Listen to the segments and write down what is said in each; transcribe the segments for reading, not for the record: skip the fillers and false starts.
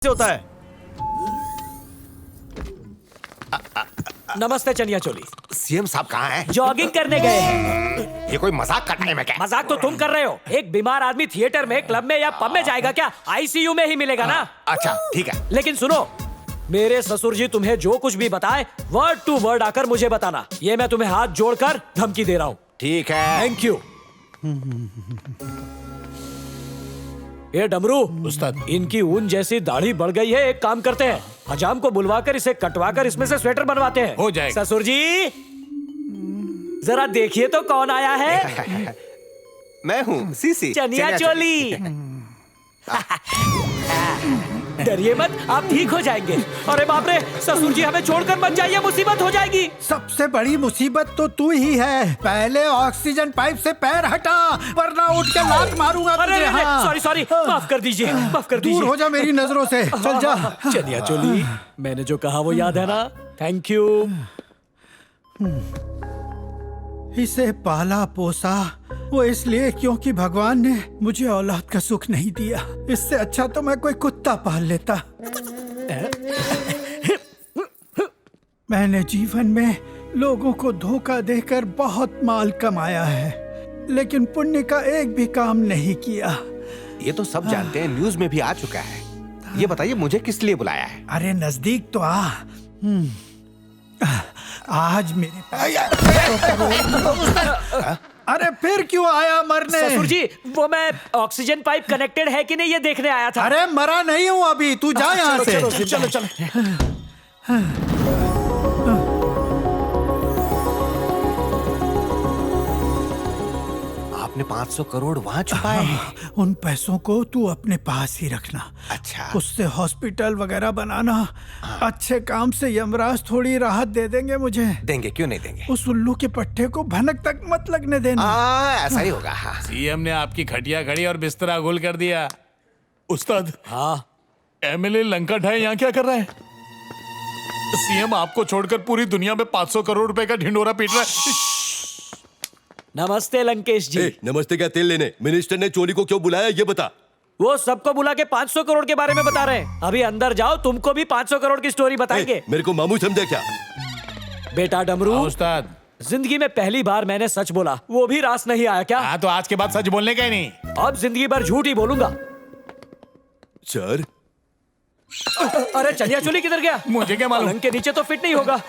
होता है। नमस्ते चनिया चोली। सीएम साहब कहाँ हैं? जॉगिंग करने गए हैं। ये कोई मजाक का टाइम है क्या? मजाक तो तुम कर रहे हो। एक बीमार आदमी थिएटर में, क्लब में या पब में जाएगा क्या? आईसीयू में ही मिलेगा ना। अच्छा ठीक है। लेकिन सुनो, मेरे ससुर जी तुम्हें जो कुछ भी बताए वर्ड टू वर्ड आकर मुझे बताना। ये मैं तुम्हें हाथ जोड़कर धमकी दे रहा हूँ। ठीक है। Thank you. ये डमरू उस्ताद, इनकी ऊन जैसी दाढ़ी बढ़ गई है। एक काम करते हैं, हजाम को बुलवाकर इसे कटवाकर इसमें से स्वेटर बनवाते हैं। हो जाएगा। ससुर जी जरा देखिए तो कौन आया है। मैं हूँ सीसी चनिया चोली। डरिए मत, आप ठीक हो जाएंगे। अरे बाप रे, ससुर जी हमें छोड़कर मत जाइए, मुसीबत हो जाएगी। सबसे बड़ी मुसीबत तो तू ही है। पहले ऑक्सीजन पाइप से पैर हटा, वरना उठ के लात मारूंगा तुझे। हाँ। सॉरी सॉरी, माफ कर दीजिए, माफ कर दीजिए। दूर हो जा मेरी नजरों से, चल जा। चनिया चोली, मैंने जो कहा वो याद है ना? Thank you. इसे पाला पोसा वो इसलिए क्योंकि भगवान ने मुझे औलाद का सुख नहीं दिया। इससे अच्छा तो मैं कोई कुत्ता पाल लेता। मैंने जीवन में लोगों को धोखा देकर बहुत माल कमाया है, लेकिन पुण्य का एक भी काम नहीं किया। ये तो सब जानते हैं, न्यूज में भी आ चुका है। ये बताइए मुझे किस लिए बुलाया है? अरे नजदीक तो आ। आज मेरे पास अरे फिर क्यों आया मरने? ससुर जी, वो मैं ऑक्सीजन पाइप कनेक्टेड है कि नहीं ये देखने आया था। अरे मरा नहीं हूँ अभी, तू जा यहाँ से। चलो चलो। आपने 500 करोड़ वहाँ छुपाए हैं। उन पैसों को तू अपने पास ही रखना। अच्छा। उससे हॉस्पिटल वगैरह बनाना। अच्छे काम से यमराज थोड़ी राहत दे देंगे मुझे। देंगे, क्यों नहीं देंगे? उस उल्लू के पट्टे को भनक तक मत लगने देना। ऐसा ही होगा। हाँ। सीएम ने आपकी खटिया खड़ी और बिस्तरा गोल कर दिया। उस्ताद, हाँ, एमएलए लंका ढाए यहाँ क्या कर रहा है? सीएम आपको छोड़कर पूरी दुनिया में 500 करोड़ रुपए का ढिंडोरा पीट रहा है। नमस्ते लंकेश जी। नमस्ते क्या तेल लेने? मिनिस्टर ने चोली को क्यों बुलाया ये बता। वो सबको बुला के 500 करोड़ के बारे में बता रहे हैं। अभी अंदर जाओ, तुमको भी 500 करोड़ की स्टोरी बताएंगे। मेरे को मामू समझा क्या? बेटा डमरू, उस्ताद, जिंदगी में पहली बार मैंने सच बोला, वो भी रास नहीं आया क्या? हाँ तो आज के बाद सच बोलने का ही नहीं। अब जिंदगी भर झूठ ही बोलूंगा। सर, अरे चनिया चोली किधर गया? मुझे क्या मालूम? पलंग के नीचे तो फिट नहीं होगा।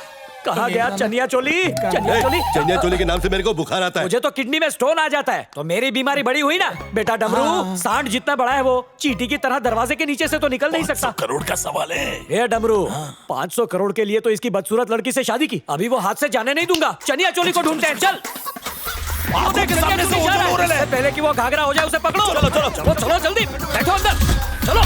कहाँ गया चनिया चोली? चनिया चोली, चनिया चोली के नाम से मेरे को बुखार आता है। मुझे तो किडनी में स्टोन आ जाता है, तो मेरी बीमारी बड़ी हुई ना। बेटा डमरू, सांड जितना बड़ा है वो चींटी की तरह दरवाजे के नीचे से तो निकल नहीं सकता। करोड़ का सवाल है। ये डमरू, 500 करोड़ के लिए तो इसकी बदसूरत लड़की से शादी की। अभी वो हाथ से जाने नहीं दूंगा। चनिया चोली को ढूंढते हैं, चल। सामने से जा रहा है। पहले कि वो घाघरा हो जाए उसे पकड़ो। चलो चलो चलो चलो, जल्दी बैठो अंदर, चलो।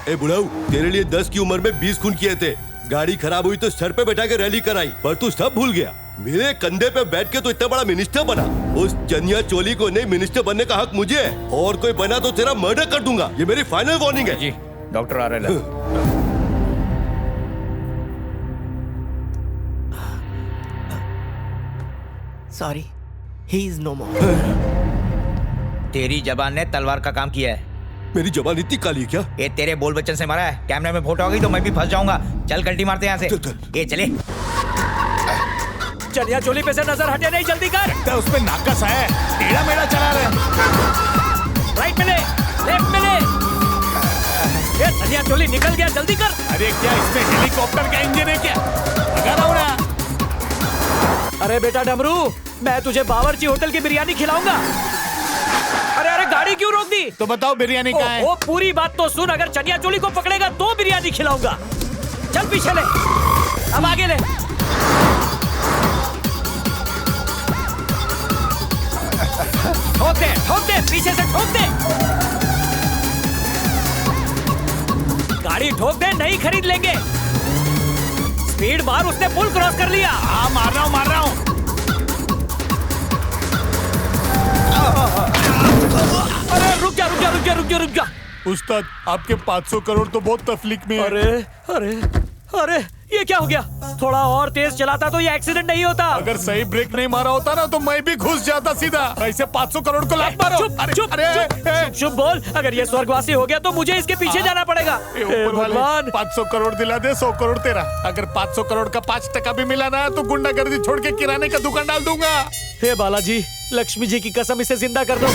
ए बुढ़ाऊ, तेरे लिए 10 की उम्र में 20 खून किए थे। गाड़ी खराब हुई तो सर पे बैठा के रैली कराई, पर तू सब भूल गया। मेरे कंधे पे बैठ के तो इतना बड़ा मिनिस्टर बना। उस चनिया चोली को नहीं, मिनिस्टर बनने का हक मुझे है। और कोई बना तो तेरा मर्डर कर दूंगा। ये मेरी फाइनल वार्निंग है। जी, डॉक्टर आ रहे हैं। सॉरी, ही इज नो मोर। तेरी जबान ने तलवार का काम किया है। मेरी जबान इतनी काली है क्या? ये तेरे बोल बच्चन से मरा है। कैमरे में फोटो आ गई तो मैं भी फंस जाऊंगा। चल कल्टी मारते हैं यहाँ से। ये चले। चनिया चोली पे से नजर हटे नहीं, जल्दी कर। उस पे नाकस है, टेढ़ा मेढ़ा चला रहे। राइट में ले, लेफ्ट में ले। ये चनिया चोली निकल गया, जल्दी कर। अरे क्या इसमें हेलीकॉप्टर का इंजन है क्या? लगा रहा हूँ ना। अरे बेटा डमरू, मैं तुझे बावर्ची होटल की बिरयानी खिलाऊंगा। अरे अरे, गाड़ी क्यों रोक दी? तो बताओ बिरयानी कहाँ है? वो पूरी बात तो सुन। अगर चनिया चोली को पकड़ेगा तो बिरयानी खिलाऊंगा। चल पीछे ले, अब आगे ले। ठोक दे, पीछे से ठोक दे। गाड़ी ठोक दे, नहीं खरीद लेंगे। स्पीड मार, उसने पुल क्रॉस कर लिया। हाँ मार रहा हूँ। अरे रुक जा। उस्ताद, आपके 500 करोड़ तो बहुत तकलीफ में है। अरे अरे अरे, ये क्या हो गया? थोड़ा और तेज चलाता तो ये एक्सीडेंट नहीं होता। अगर सही ब्रेक नहीं मारा होता ना तो मैं भी घुस जाता सीधा। ऐसे 500 करोड़ को लात मारो। चुप चुप चुप चुप बोल। अगर ये स्वर्गवासी हो गया तो मुझे इसके पीछे जाना पड़ेगा। हे भगवान, 500 करोड़ दिला दे, 100 करोड़ तेरा। अगर 500 करोड़ का 5% भी मिला ना तो गुंडागर्दी छोड़ के किराने का दुकान डाल दूंगा। हे बालाजी, लक्ष्मी जी की कसम इसे जिंदा कर दो।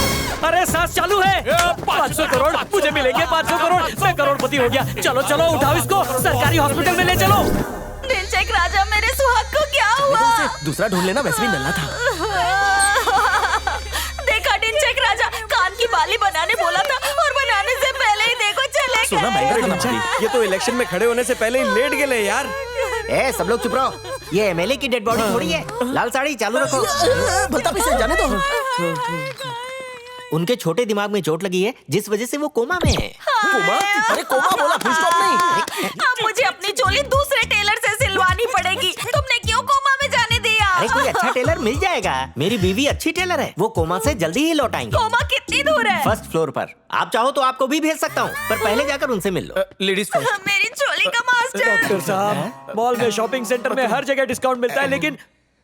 अरे सांस चालू है। 500 करोड़ मुझे मिलेंगे, 500 करोड़। मैं करोड़पति हो गया। चलो चलो उठाओ इसको, सरकारी हॉस्पिटल में ले चलो। दिलचक राजा, मेरे सुहाग को क्या हुआ? दूसरा ढूंढ लेना, वैसे भी नल्ला था। देखा डिंचक राजा, कान की बाली बनाने बोला था और बनाने से पहले ही देखो चले सोना महंगा था ना। ये तो इलेक्शन में खड़े होने से पहले ही लेट गए यार। ए सब लोग चुप रहो। ये एमएलए की डेड बॉडी थोड़ी है। लाल साड़ी चालू रखो। भलता भी से जाने दो। उनके छोटे दिमाग में चोट लगी है जिस वजह से वो कोमा में है। कोमा? अरे कोमा बोला, फुल स्टॉप नहीं। अब मुझे अपनी चोली दूसरे टेलर से सिलवानी पड़ेगी। तुमने क्यों कोमा में जाने दिया? अरे कोई अच्छा टेलर मिल जाएगा। मेरी बीवी अच्छी टेलर है, वो कोमा से जल्दी ही लौट आएंगे। कोमा कितनी दूर है? फर्स्ट फ्लोर पर। आप चाहो तो आपको भी भेज सकता हूँ, पर पहले जाकर उनसे मिल लो। Ladies first. मेरी चोली का मास्टर। डॉक्टर साहब, मॉल में, शॉपिंग सेंटर में हर जगह डिस्काउंट मिलता है, लेकिन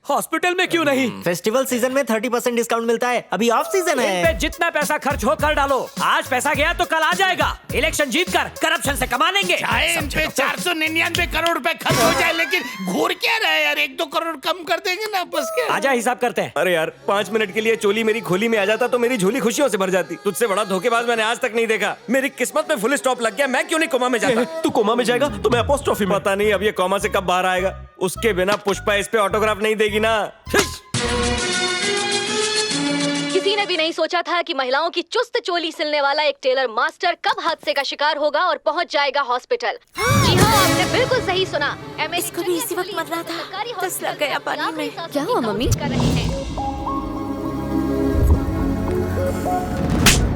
हॉस्पिटल में क्यों नहीं? फेस्टिवल सीजन में 30% डिस्काउंट मिलता है। अभी ऑफ सीजन इन पे है। जितना पैसा खर्च हो कर डालो। आज पैसा गया तो कल आ जाएगा। इलेक्शन जीत कर करप्शन से कमा लेंगे। चाहे इन पे 499 करोड़ रुपए खर्च हो जाए, लेकिन घूर क्या रहे यार, 1-2 करोड़ कम कर देंगे ना, बस क्या। आजा हिसाब करते हैं। अरे यार 5 मिनट के लिए चोली मेरी खोली में आ जाता तो मेरी झोली खुशियों से भर जाती। तुझसे बड़ा धोखेबाज मैंने आज तक नहीं देखा। मेरी किस्मत में फुल स्टॉप लग गया। मैं क्यों नहीं कोमा में जाता? तू कोमा में जाएगा तो मैं अपोस्ट्रोफी में। पता नहीं अब ये कोमा से कब बाहर आएगा। उसके बिना पुष्पा इस पे ऑटोग्राफ नहीं देगी ना। किसी ने भी नहीं सोचा था कि महिलाओं की चुस्त चोली सिलने वाला एक टेलर मास्टर कब हादसे का शिकार होगा और पहुंच जाएगा हॉस्पिटल। जी हाँ, आपने बिल्कुल सही सुना। इसको भी इसी वक्त मर रहा था। दस लग गया पानी में। क्या हुआ मम्मी? कर रहे हैं।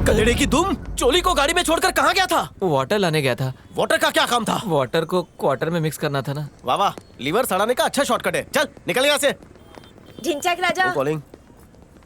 कलेड़े की दुम, चोली को गाड़ी में छोड़कर कहाँ गया था? वाटर लाने गया था। वाटर का क्या काम था? वाटर को क्वार्टर में मिक्स करना था ना। वाह वाह, लीवर सड़ाने का अच्छा शॉर्टकट है। चल निकल यहाँ से। ढिंचक राजा, कॉलिंग।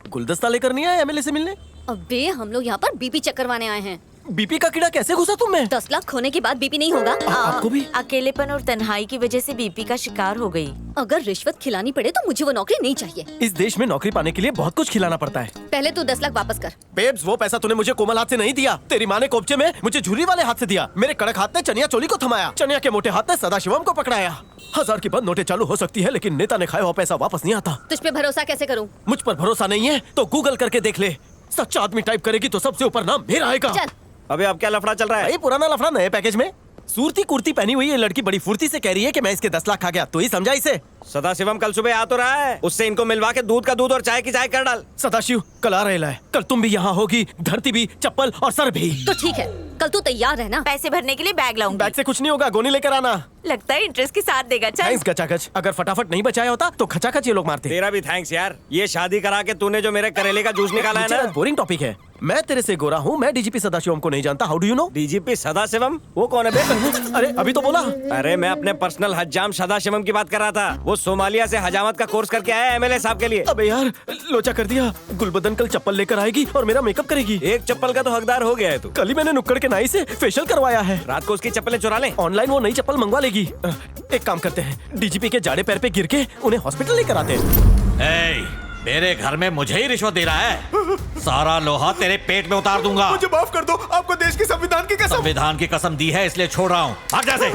गुलदस्ता लेकर नहीं आया एमएलए से मिलने? अबे हम लोग यहाँ पर बीपी चेक करवाने आए हैं। बीपी का कीड़ा कैसे घुसा तुम में? 10 लाख खोने के बाद बीपी नहीं होगा। आपको भी? अकेलेपन और तन्हाई की वजह से बीपी का शिकार हो गई। अगर रिश्वत खिलानी पड़े तो मुझे वो नौकरी नहीं चाहिए। इस देश में नौकरी पाने के लिए बहुत कुछ खिलाना पड़ता है। पहले तू 10 लाख वापस कर। बेब्स, वो पैसा तूने मुझे कोमल हाथ से नहीं दिया। तेरी माँ ने कोपचे में मुझे झुर्री वाले हाथ से दिया। मेरे कड़क हाथ ने चनिया चोली को थमाया। चनिया के मोटे हाथ ने सदाशिवम को पकड़ाया। 1000 की बंद नोटें चालू हो सकती है, लेकिन नेता ने खाया हुआ पैसा वापस नहीं आता। तुझ पे भरोसा कैसे करूं? मुझ पर भरोसा नहीं है तो गूगल करके देख ले। सच्चा आदमी टाइप करेगी तो सबसे ऊपर नाम मेरा आएगा। चल। अबे अब क्या लफड़ा चल रहा है? भाई पुराना लफड़ा नए पैकेज में। सूरती कुर्ती पहनी हुई ये लड़की बड़ी फुर्ती से कह रही है कि मैं इसके 10 लाख खा गया। तो ही समझा इसे। सदाशिवम कल सुबह आ तो रहा है। उससे इनको मिलवा के दूध का दूध और चाय की चाय कर डाल। सदाशिव कल आ रहा है। कल तुम भी यहाँ होगी, धरती भी, चप्पल और सर भी। तो ठीक है, कल तू तैयार रहना। पैसे भरने के लिए बैग लाऊंगी। बैग से कुछ नहीं होगा, गोनी लेकर आना। लगता है इंटरेस्ट के साथ देगा। चल। थैंक्स गचागच। अगर फटाफट नहीं बचाया होता तो खचाखच ये लोग मारते। तेरा भी थैंक्स यार। ये शादी करा के तूने जो मेरे करेले का जूस निकाला है ना। बोरिंग टॉपिक है। मैं तेरे से गोरा हूँ। मैं डीजीपी सदाशिवम को नहीं जानता। How do you know? DGP Sadashivam? वो कौन है बे? अरे अभी तो बोला। अरे मैं अपने पर्सनल हज्जाम सदाशिवम की बात कर रहा था। वो सोमालिया से हजामत का कोर्स करके आया एमएलए साहब के लिए। अबे यार लोचा कर दिया। गुलबदन कल चप्पल लेकर आएगी और मेरा मेकअप करेगी। एक चप्पल का तो हकदार हो गया है तू। कल ही मैंने नुक्कड़ के नाई से फेशियल करवाया है। रात को उसकी चप्पलें चुरा ले। ऑनलाइन वो नई चप्पल मंगवा लेगी। एक काम करते हैं, डीजीपी के जाड़े पैर पे गिर के उन्हें हॉस्पिटल लेकर आते हैं। मेरे घर में मुझे ही रिश्वत दे रहा है। सारा लोहा तेरे पेट में उतार दूंगा। मुझे माफ कर दो। आपको देश के संविधान की कसम। संविधान की कसम दी है इसलिए छोड़ रहा हूँ। भाग जा से।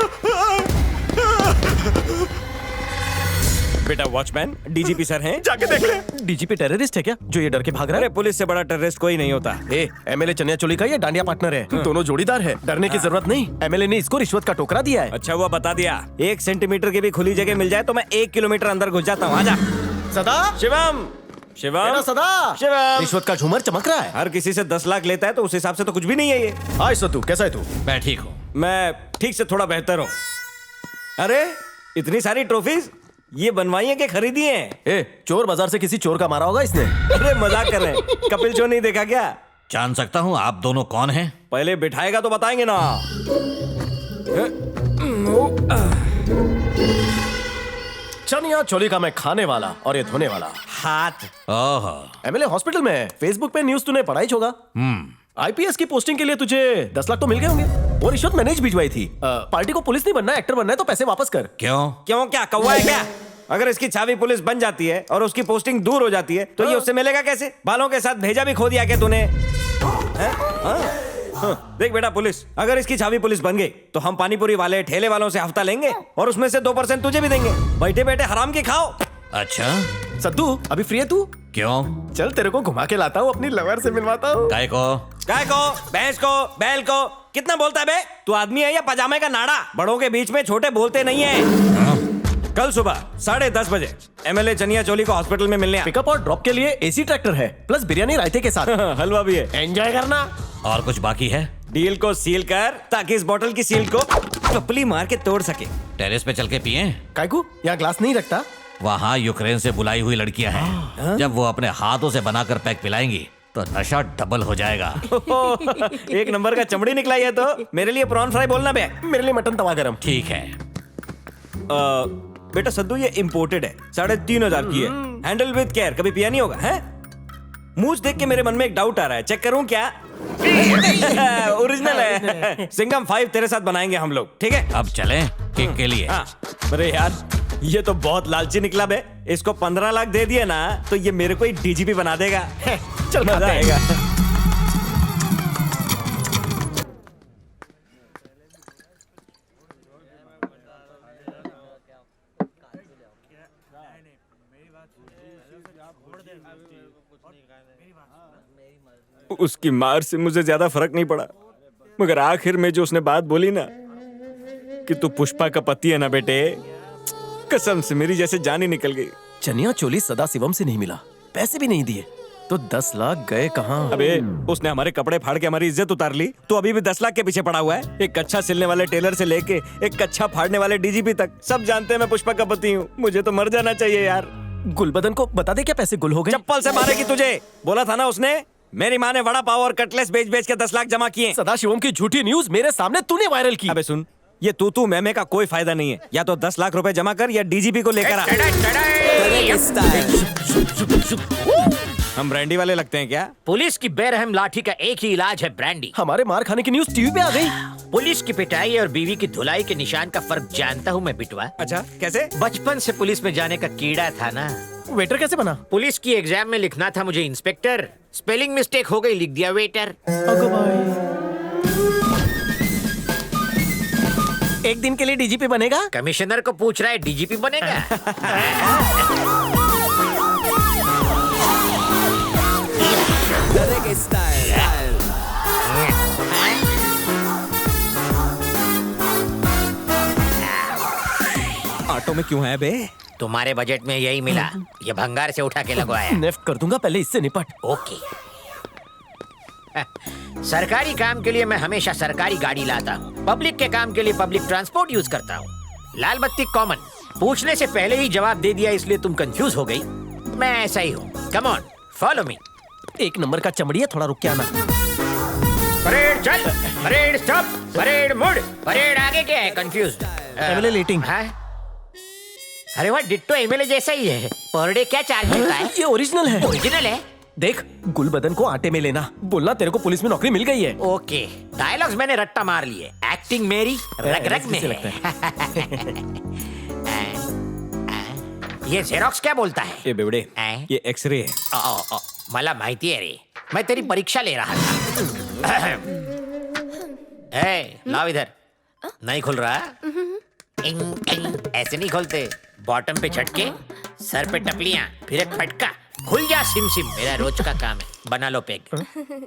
बेटा वॉचमैन, डीजीपी सर हैं? जाके देख ले। डीजीपी टेररिस्ट है क्या जो ये डर के भाग रहा अरे है? पुलिस से बड़ा टेररिस्ट कोई नहीं होता। एमएलए चनिया चोली का ये डांडिया पार्टनर है। दोनों जोड़ीदार है। डरने की जरूरत नहीं। एमएलए ने इसको रिश्वत का टोकरा दिया है। अच्छा वो बता दिया। 1 सेंटीमीटर की भी खुली जगह मिल जाए तो मैं 1 किलोमीटर अंदर घुस जाता हूँ। आजा। सदा शिवम, शिवम, सदा शिवम। रिश्वत का झूमर चमक रहा है। हर किसी से 10 लाख लेता है तो उस हिसाब से तो कुछ भी नहीं है ये। हाय सतू, कैसा है तू? मैं ठीक हूँ। मैं ठीक से थोड़ा बेहतर हूँ। अरे इतनी सारी ट्रॉफीज ये बनवाई है कि खरीदी है? चोर बाजार से किसी चोर का मारा होगा इसने। अरे मजाक कर रहे हैं। कपिल शो नहीं देखा क्या? जान सकता हूँ आप दोनों कौन हैं? पहले बिठाएगा तो बताएंगे ना। चनिया चोली का मैं खाने वाला और ये धोने वाला हाथ। ओहो। एमएलए हॉस्पिटल में है। फेसबुक पे न्यूज तूने पढ़ा ही होगा। आईपीएस की पोस्टिंग के लिए तुझे 10 लाख तो मिल गए होंगे। वो रिश्वत मैंने ही भिजवाई थी। पार्टी को पुलिस नहीं बनना, एक्टर बनना है तो पैसे वापस कर। क्यों? क्यों क्या कौवा है क्या? अगर इसकी छावी पुलिस बन जाती है और उसकी पोस्टिंग दूर हो जाती है तो ये उससे मिलेगा कैसे? बालों के साथ भेजा भी खो दिया क्या तूने? देख बेटा पुलिस, अगर इसकी छावी पुलिस बन गई तो हम पानीपुरी वाले ठेले वालों से हफ्ता लेंगे और उसमें से 2% तुझे भी देंगे। बैठे बैठे हराम की खाओ। अच्छा, सद्दू अभी फ्री है तू? क्यों? चल तेरे को घुमा के लाता हूँ, अपनी लवर से मिलवाता हूँ। काय को, भैंस को, बैल को, कितना बोलता है बे? तू आदमी है या पजामे का नाड़ा? बड़ों के बीच में छोटे बोलते नहीं है। कल सुबह 10:30 बजे एमएलए चनिया चोली को हॉस्पिटल में मिलने आ। पिकअप और ड्रॉप के लिए एसी ट्रैक्टर है, प्लस बिरयानी रायते के साथ हलवा भी है। एंजॉय करना। और कुछ बाकी है? डील को सील कर ताकि इस बोतल की सील को चपली मार के तोड़ सके। टेरेस पे चल के पिए? कायकू यहाँ ग्लास नहीं रखता? वहाँ यूक्रेन से बुलाई हुई लड़कियां हैं। जब वो अपने हाथों से बनाकर पैक पिलाएंगी तो नशा डबल हो जाएगा। एक नंबर का चमड़ी निकला ये तो। मेरे लिए प्रॉन फ्राई बोलना बे। मेरे लिए मटन तवा गरम। ठीक है। बेटा सद्दू ये इम्पोर्टेड है, 3,500 की है। हैंडल विद केयर, कभी पिया नहीं होगा है? मूछ देख के मेरे मन में एक डाउट आ रहा है, चेक करूं क्या? ओरिजिनल है। सिंघम 5 तेरे साथ बनाएंगे हम लोग, ठीक है? अब चलें किक के लिए। हाँ। अरे यार ये तो बहुत लालची निकला बे। इसको 15 लाख दे दिए ना तो ये मेरे को ही डीजीपी बना देगा। चल मजा आएगा। उसकी मार से मुझे ज्यादा फर्क नहीं पड़ा, मगर आखिर में जो उसने बात बोली ना कि तू पुष्पा का पति है ना बेटे, कसम से मेरी जैसे जान ही निकल गई। चनिया चोली सदाशिवम से नहीं मिला, पैसे भी नहीं दिए, तो 10 लाख गए कहाँ? अबे उसने हमारे कपड़े फाड़ के हमारी इज्जत उतार ली, तो अभी भी 10 लाख के पीछे पड़ा हुआ है। एक कच्चा सिलने वाले टेलर से लेके एक कच्चा फाड़ने वाले डीजीपी तक सब जानते हैं मैं पुष्पा का पति हूँ। मुझे तो मर जाना चाहिए यार। गुलबदन को बता दे क्या पैसे गुल हो गए? चप्पल से मारेगी तुझे, बोला था ना उसने। मेरी माँ ने वड़ा पाव और कटलेस बेच बेच के 10 लाख जमा किए। सदाशिवम की झूठी न्यूज मेरे सामने तूने वायरल की। अबे सुन, ये तू मैमे का कोई फायदा नहीं है। या तो 10 लाख रुपए जमा कर या डीजीपी को लेकर आ। हम ब्रांडी वाले लगते हैं क्या? पुलिस की बेरहम लाठी का एक ही इलाज है, ब्रांडी। हमारे मार खाने की न्यूज टीवी पे आ गई। पुलिस की पिटाई और बीवी की धुलाई के निशान का फर्क जानता हूँ मैं बिटवा। अच्छा कैसे? बचपन से पुलिस में जाने का कीड़ा था ना। वेटर कैसे बना? पुलिस की एग्जाम में लिखना था मुझे इंस्पेक्टर, स्पेलिंग मिस्टेक हो गई, लिख दिया वेटर। एक दिन के लिए डीजीपी बनेगा? कमिश्नर को पूछ रहा है डीजीपी बनेगा? ऑटो में क्यों है बे? तुम्हारे बजट में यही मिला, ये भंगार से उठा के लगवाया। नेफ्ट कर दूंगा, पहले इससे निपट। ओके। सरकारी काम के लिए मैं हमेशा सरकारी गाड़ी लाता हूँ, पब्लिक के काम के लिए पब्लिक ट्रांसपोर्ट यूज करता हूँ। लाल बत्ती कॉमन, पूछने से पहले ही जवाब दे दिया इसलिए तुम कंफ्यूज हो गई। मैं ऐसा ही हूँ। Come on follow me. एक नंबर का चमड़िया, थोड़ा रुक के आना। परेड चल, परेड स्टॉप, परेड मुड़, परेड आगे क्या है? कंफ्यूज। एमएलए लेटिंग। अरे वाह, डिट्टो एमएलए जैसा ही है। पर डे क्या चार्ज मिलता है? ये ओरिजिनल है। ओरिजिनल है? देख, गुलबदन को आटे में लेना, बोलना तेरे को पुलिस में नौकरी मिल गई है। ओके, डायलॉग्स मैंने रट्टा मार लिए, एक्टिंग मेरी रग रग में है। ये जेरोक्स क्या बोलता है? ये बेवड़े, ये एक्सरे है। मला माहिती है रे, मैं तेरी परीक्षा ले रहा था। लाओ इधर। नहीं खुल रहा? ऐसे नहीं खोलते, बॉटम पे झटके, सर पे टपलियां, फिर एक फटका, खुल जा सिम सिम। मेरा रोज का काम है, बना लो पेग।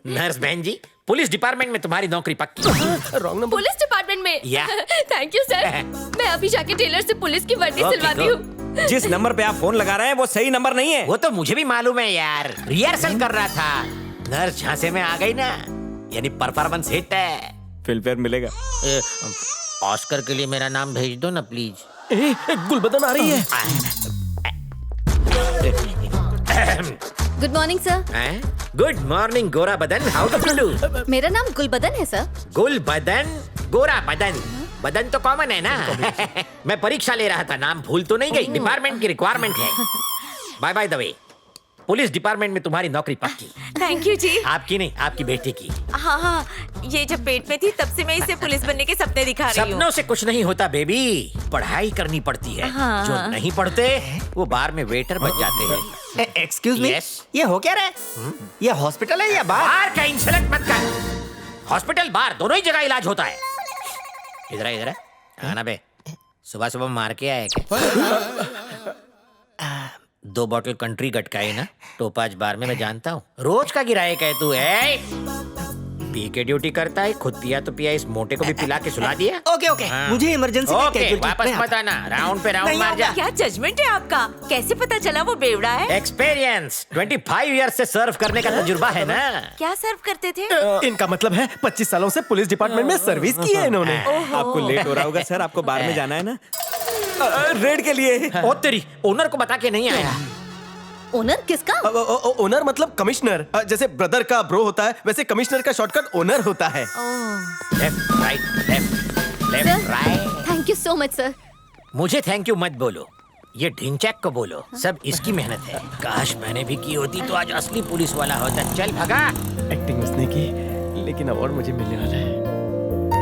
नर्स बहन जी, पुलिस डिपार्टमेंट में तुम्हारी नौकरी पक्की। Wrong number. पुलिस डिपार्टमेंट में? या। Thank you sir. मैं अभी जाके टेलर से पुलिस की वर्दी सिलवाती हूँ। जिस नंबर पे आप फोन लगा रहे हैं वो सही नंबर नहीं है। वो तो मुझे भी मालूम है यार, रिहर्सल कर रहा था। नर्स झांसे में आ गई ना, यानी परफॉर्मेंस हिट है। फिल्मफेयर मिलेगा। ऑस्कर के लिए मेरा नाम भेज दो ना प्लीज। गुलबदन आ रही है। Good morning sir. Good morning गोरा बदन, हाउ डू यू डू? मेरा नाम गुलबदन है सर। गुल बदन, गोरा बदन, बदन तो कॉमन है ना। मैं परीक्षा ले रहा था, नाम भूल तो नहीं गई, डिपार्टमेंट की रिक्वायरमेंट है। By by the way, police department में तुम्हारी नौकरी पक्की। Thank you ji. आपकी नहीं, आपकी बेटी की। हाँ हाँ, ये जब पेट में थी तब से मैं इसे पुलिस बनने के सपने दिखा रही हूँ। सपनों से कुछ नहीं होता बेबी, पढ़ाई करनी पड़ती है। हाँ। जो नहीं पढ़ते वो बार में वेटर बन जाते हैं। Excuse me, Yes? ये हो क्या रहा है? ये हॉस्पिटल है या बार? बार का इंसल्ट मत कर। हॉस्पिटल बार दोनों ही जगह इलाज होता है। इधर इधर आना बे, सुबह सुबह मार के आया क्या? 2 बॉटल कंट्री गटकाई ना, टोपाज बार में मैं जानता हूँ। रोज का गिराए क्या तू? पी के ड्यूटी करता है, खुद पिया तो पिया, इस मोटे को भी पिला के सुला दिया। ओके ओके, मुझे इमरजेंसी में ओके, casualty वापस में मत आना, राउंड पे राउंड नहीं मार जा। क्या जजमेंट है आपका? कैसे पता चला वो बेवड़ा है? एक्सपीरियंस 25 ईयर से सर्व करने का तजुर्बा है ना। क्या सर्व करते थे? इनका मतलब है 25 सालों से पुलिस डिपार्टमेंट में सर्विस की है इन्होंने। आपको लेट हो रहा होगा सर, आपको बार में जाना है ना रेड के लिए। ओ तेरी, ओनर को बता के नहीं आया। ओनर किसका? ओनर मतलब कमिश्नर। जैसे ब्रदर का ब्रो होता है, वैसे कमिश्नर का शॉर्टकट ओनर होता है। Left right left sir right. Thank you so much sir. मुझे थैंक यू मत बोलो, ये ढिंचैक को बोलो, सब इसकी मेहनत है। काश मैंने भी की होती तो आज असली पुलिस वाला होता। चल भगा। एक्टिंग उसने की, लेकिन अवार्ड मुझे मिलने वाला है।